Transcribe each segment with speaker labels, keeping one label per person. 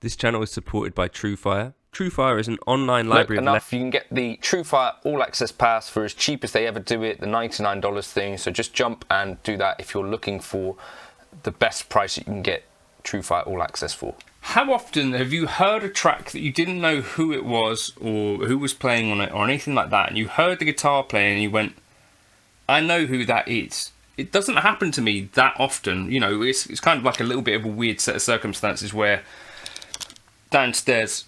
Speaker 1: This channel is supported by Truefire. Truefire is an online library
Speaker 2: enough, you can get the Truefire All Access Pass for as cheap as they ever do it, the $99 thing. So just jump and do that if you're looking for the best price you can get Truefire All Access for.
Speaker 3: How often have you heard a track that you didn't know who it was or who was playing on it or anything like that, and you heard the guitar playing and you went, I know who that is? It doesn't happen to me that often. You know, it's kind of like a little bit of a weird set of circumstances where downstairs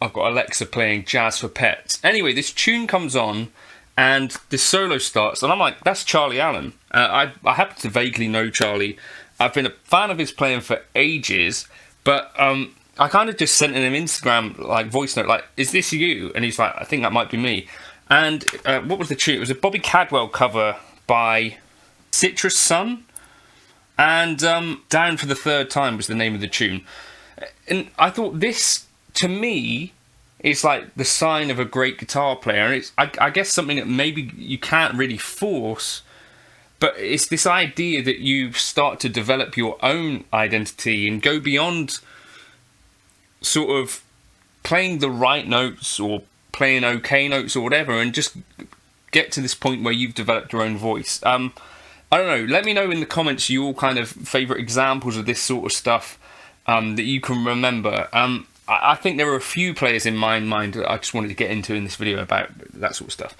Speaker 3: I've got Alexa playing Jazz for Pets. Anyway, this tune comes on and this solo starts and I'm like, that's Charlie Allen. I happen to vaguely know Charlie. I've been a fan of his playing for ages, but I kind of just sent him an Instagram like voice note like, is this you? And he's like, I think that might be me. And what was the tune? It was a Bobby Cadwell cover by Citrus Sun, and Down for the Third Time was the name of the tune. And I thought this, to me, is like the sign of a great guitar player. And it's, I guess, something that maybe you can't really force, but it's this idea that you start to develop your own identity and go beyond sort of playing the right notes or playing okay notes or whatever, and just get to this point where you've developed your own voice. I don't know, let me know in the comments your kind of favourite examples of this sort of stuff that you can remember. I think there are a few players in my mind that I just wanted to get into in this video about that sort of stuff.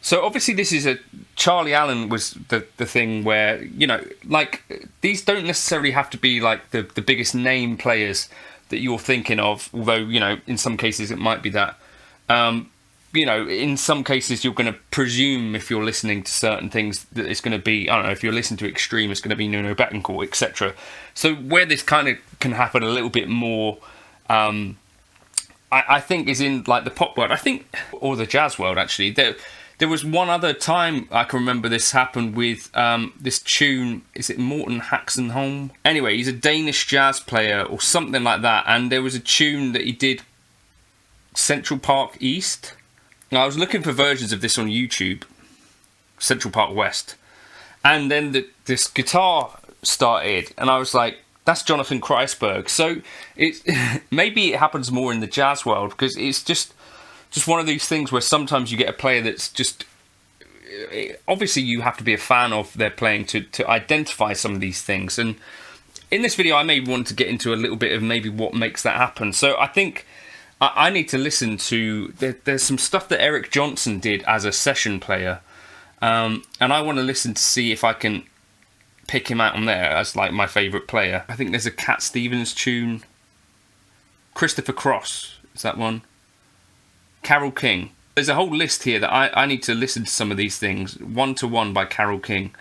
Speaker 3: So obviously this is Charlie Allen was the thing where, you know, like, these don't necessarily have to be like the biggest name players that you're thinking of, although, you know, in some cases it might be that. You know, in some cases you're going to presume, if you're listening to certain things, that it's going to be, I don't know, if you're listening to Extreme, it's going to be Nuno Bettencourt, etc. So where this kind of can happen a little bit more I think is in like the pop world, I think, or the jazz world actually. There was one other time I can remember this happened with this tune. Is it Morten Haxenholm? Anyway, he's a Danish jazz player or something like that, and there was a tune that he did, Central Park East. Now, I was looking for versions of this on YouTube, Central Park West, and then this guitar started, and I was like, that's Jonathan Kreisberg. So maybe it happens more in the jazz world, because it's just one of these things where sometimes you get a player that's just, obviously you have to be a fan of their playing to identify some of these things. And in this video I may want to get into a little bit of maybe what makes that happen. So I think I need to listen to, there's some stuff that Eric Johnson did as a session player, and I want to listen to see if I can pick him out on there as like my favourite player. I think there's a Cat Stevens tune, Christopher Cross, is that one? Carole King. There's a whole list here that I need to listen to some of these things. One to One by Carole King.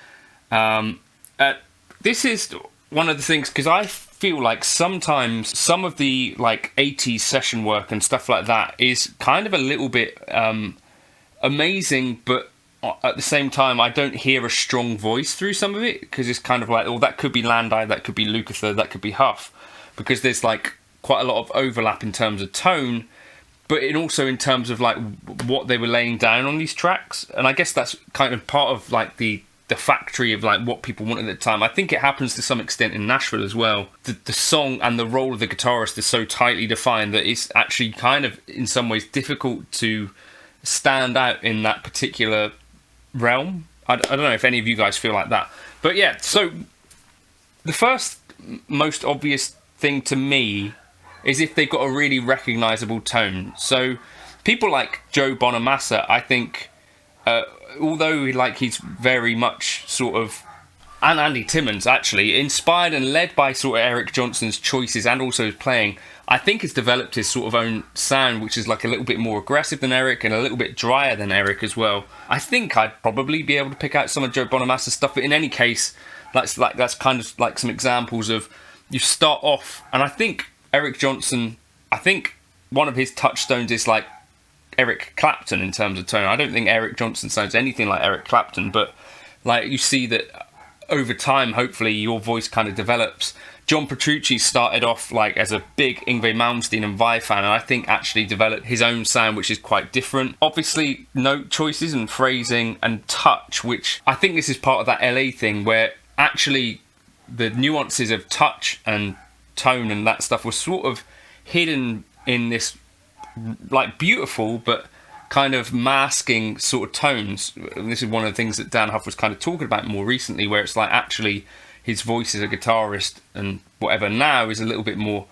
Speaker 3: This is one of the things, because I feel like sometimes some of the like 80s session work and stuff like that is kind of a little bit amazing, but at the same time I don't hear a strong voice through some of it, because it's kind of like, oh, that could be Landau, that could be Lukather, that could be Huff, because there's like quite a lot of overlap in terms of tone, but also in terms of like what they were laying down on these tracks. And I guess that's kind of part of like the factory of like what people wanted at the time. I think it happens to some extent in Nashville as well. The song and the role of the guitarist is so tightly defined that it's actually kind of in some ways difficult to stand out in that particular realm. I don't know if any of you guys feel like that. But yeah, so the first most obvious thing to me is if they've got a really recognisable tone. So people like Joe Bonamassa, I think, although like he's very much sort of, and Andy Timmons actually, inspired and led by sort of Eric Johnson's choices and also his playing, I think has developed his sort of own sound, which is like a little bit more aggressive than Eric and a little bit drier than Eric as well. I think I'd probably be able to pick out some of Joe Bonamassa's stuff, but in any case, that's kind of like some examples of, you start off, and I think Eric Johnson, I think one of his touchstones is like Eric Clapton in terms of tone. I don't think Eric Johnson sounds anything like Eric Clapton, but like you see that over time, hopefully your voice kind of develops. John Petrucci started off like as a big Yngwie Malmsteen and Vai fan, and I think actually developed his own sound, which is quite different. Obviously, note choices and phrasing and touch, which I think this is part of that LA thing where actually the nuances of touch and tone and that stuff was sort of hidden in this like beautiful but kind of masking sort of tones. And this is one of the things that Dan Huff was kind of talking about more recently, where it's like actually his voice as a guitarist and whatever now is a little bit more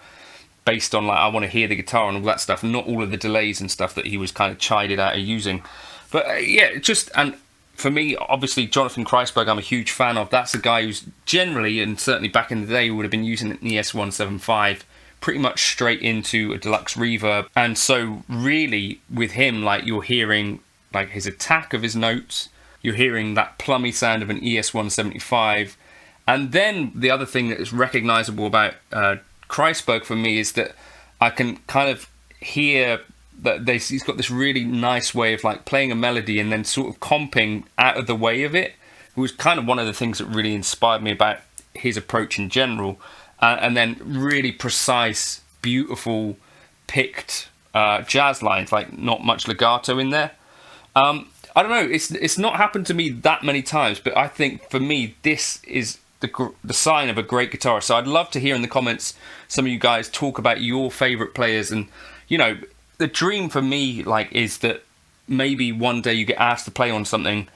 Speaker 3: based on like, I want to hear the guitar and all that stuff, not all of the delays and stuff that he was kind of chided out of using. But yeah, just, and for me, obviously, Jonathan Kreisberg, I'm a huge fan of. That's a guy who's generally, and certainly back in the day, would have been using an ES175 pretty much straight into a deluxe reverb. And so really, with him, like, you're hearing like his attack of his notes, you're hearing that plummy sound of an ES175. And then the other thing that is recognisable about Kreisberg for me is that I can kind of hear that he's got this really nice way of like playing a melody and then sort of comping out of the way of it. It was kind of one of the things that really inspired me about his approach in general. And then really precise, beautiful, picked jazz lines, like not much legato in there. I don't know, it's not happened to me that many times, but I think for me this is the sign of a great guitarist. So I'd love to hear in the comments some of you guys talk about your favourite players. And you know, the dream for me like is that maybe one day you get asked to play on something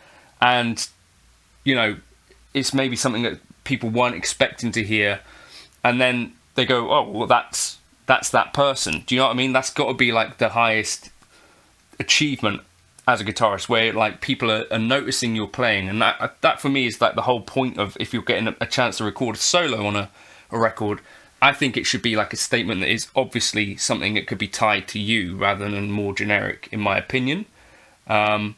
Speaker 3: and you know it's maybe something that people weren't expecting to hear, and then they go, oh well, that's that person. Do you know what I mean? That's got to be like the highest achievement as a guitarist, where like people are noticing you're playing. And that for me is like the whole point of, if you're getting a chance to record a solo on a record, I think it should be like a statement that is obviously something that could be tied to you rather than more generic, in my opinion. But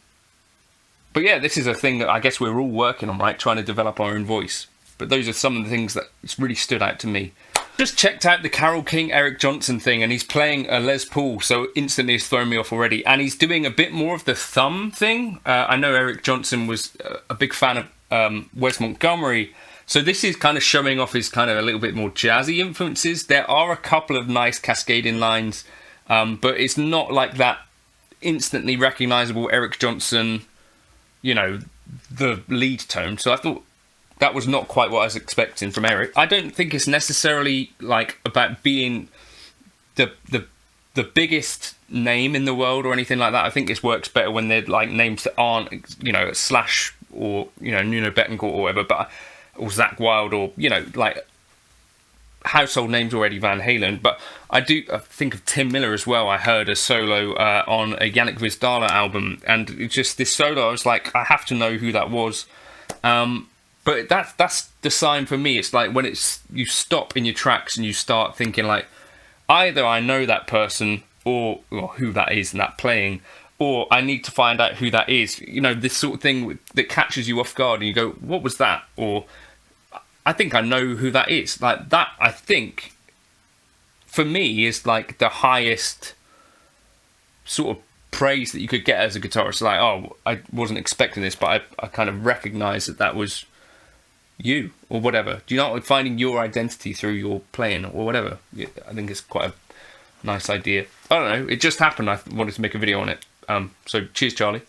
Speaker 3: yeah, this is a thing that I guess we're all working on, right? Trying to develop our own voice. But those are some of the things that really stood out to me. Just checked out the Carole King Eric Johnson thing, and he's playing a Les Paul, so instantly it's thrown me off already. And he's doing a bit more of the thumb thing. I know Eric Johnson was a big fan of Wes Montgomery, so this is kind of showing off his kind of a little bit more jazzy influences. There are a couple of nice cascading lines, but it's not like that instantly recognizable Eric Johnson, you know, the lead tone. So I thought that was not quite what I was expecting from Eric. I don't think it's necessarily like about being the biggest name in the world or anything like that. I think this works better when they're like names that aren't, you know, Slash or, you know, Nuno Bettencourt or whatever, but or Zakk Wylde or, you know, like household names already, Van Halen. But I think of Tim Miller as well. I heard a solo on a Yannick Vizdala album, and it's just this solo, I was like, I have to know who that was. But that's the sign for me. It's like when you stop in your tracks and you start thinking like, either I know that person or who that is and that playing, or I need to find out who that is. You know, this sort of thing that catches you off guard and you go, what was that? Or I think I know who that is. Like that, I think, for me, is like the highest sort of praise that you could get as a guitarist. Like, oh, I wasn't expecting this, but I kind of recognise that was you or whatever. Do you know, like finding your identity through your playing or whatever? I think it's quite a nice idea. I don't know. It just happened. I wanted to make a video on it. So cheers, Charlie.